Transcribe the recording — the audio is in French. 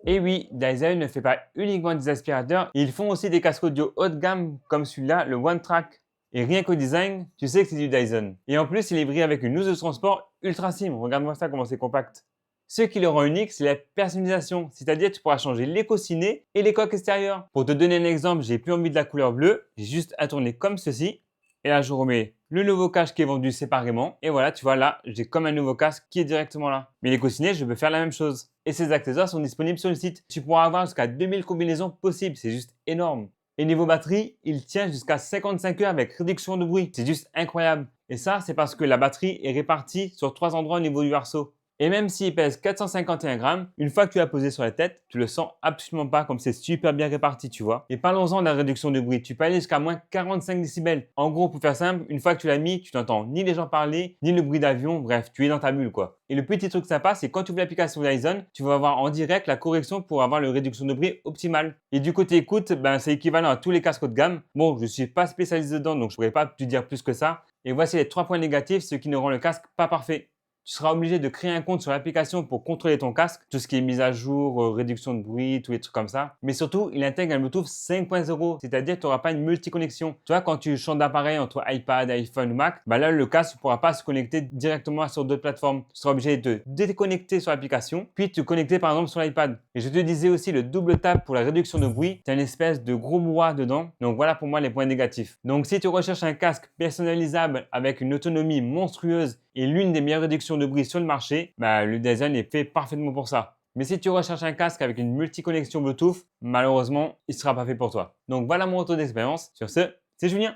Et oui, Dyson ne fait pas uniquement des aspirateurs, ils font aussi des casques audio haut de gamme comme celui-là, le One Track. Et rien qu'au design, tu sais que c'est du Dyson. Et en plus, il est brillé avec une housse de transport ultra slim. Regarde-moi ça comment c'est compact. Ce qui le rend unique, c'est la personnalisation, c'est-à-dire tu pourras changer l'éco-ciné et les coques extérieures. Pour te donner un exemple, j'ai plus envie de la couleur bleue, j'ai juste à tourner comme ceci. Et là, je remets le nouveau casque qui est vendu séparément. Et voilà, tu vois là, j'ai comme un nouveau casque qui est directement là. Mais l'éco-ciné, je peux faire la même chose. Et ces accessoires sont disponibles sur le site. Tu pourras avoir jusqu'à 2000 combinaisons possibles, c'est juste énorme. Et niveau batterie, il tient jusqu'à 55 heures avec réduction de bruit. C'est juste incroyable. Et ça, c'est parce que la batterie est répartie sur 3 endroits au niveau du arceau. Et même s'il pèse 451 grammes, une fois que tu l'as posé sur la tête, tu le sens absolument pas comme c'est super bien réparti, tu vois. Et parlons-en de la réduction de bruit. Tu peux aller jusqu'à moins 45 décibels. En gros, pour faire simple, une fois que tu l'as mis, tu n'entends ni les gens parler, ni le bruit d'avion. Bref, tu es dans ta bulle, quoi. Et le petit truc sympa, c'est quand tu ouvres l'application Dyson, tu vas avoir en direct la correction pour avoir la réduction de bruit optimale. Et du côté écoute, ben, c'est équivalent à tous les casques haut de gamme. Bon, je suis pas spécialisé dedans, donc je pourrais pas te dire plus que ça. Et voici les 3 points négatifs, ce qui ne rend le casque pas parfait. Tu seras obligé de créer un compte sur l'application pour contrôler ton casque, tout ce qui est mise à jour, réduction de bruit, tous les trucs comme ça. Mais surtout, il intègre un Bluetooth 5.0, c'est-à-dire que tu n'auras pas une multi-connexion. Tu vois, quand tu changes d'appareil entre iPad, iPhone ou Mac, bah là, le casque ne pourra pas se connecter directement sur d'autres plateformes. Tu seras obligé de te déconnecter sur l'application, puis te connecter par exemple sur l'iPad. Et je te disais aussi le double tap pour la réduction de bruit, c'est une espèce de gros brouhaha dedans. Donc voilà pour moi les points négatifs. Donc si tu recherches un casque personnalisable avec une autonomie monstrueuse et l'une des meilleures réductions de bruit sur le marché, bah, le Dyson est fait parfaitement pour ça. Mais si tu recherches un casque avec une multi-connexion Bluetooth, malheureusement, il ne sera pas fait pour toi. Donc voilà mon retour d'expérience. Sur ce, c'est Julien.